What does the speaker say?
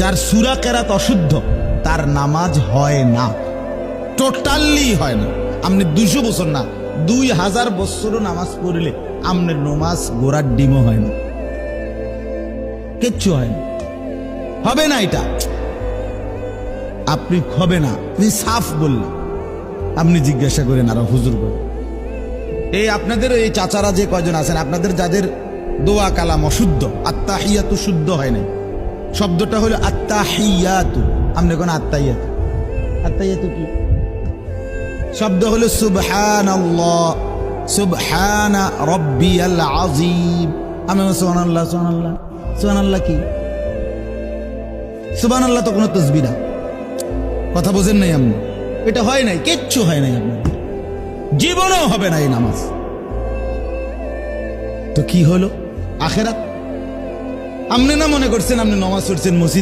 যার সূরা কেরাত অশুদ্ধ তার নামাজ হয় না, টোটালি হয় না। আপনি 200 বছর না 2000 বছরও নামাজ পড়লে আপনার নামাজ গোড়ার ডিমও হয় না, কিচ্ছু হয় না, হবে না। এটা আপনি হবে না, তুমি সাফ বললেন। আপনি জিজ্ঞাসা করেন আরো হুজুর বলেন, এই আপনাদের এই চাচারা যে কয়জন আছেন, আপনাদের যাদের দোয়া কালাম অশুদ্ধ, আত্তাহিয়াতু শুদ্ধ হয় নাই, শব্দটা হলো আত্তাহিয়াতু, আপনি কোন আত্তাহিয়াতু, আত্তাহিয়াতু কি শব্দ হলো সুবহানাল্লাহ, সুবহানা রাব্বিয়াল আযীম। আমি সুবহানাল্লাহ, সুবহানাল্লাহ, সুবহানাল্লাহ কি? সুবহানাল্লাহ তো কোনো তাসবিহ না, কথা বোঝেন নাই আপনি? এটা হয় নাই, কিচ্ছু হয় নাই, আপনার জীবনেও হবে না এই নামাজ। তো কি হলো আখেরাত? আপনি না মনে করছেন আপনি নামাজ পড়ছেন মসজিদ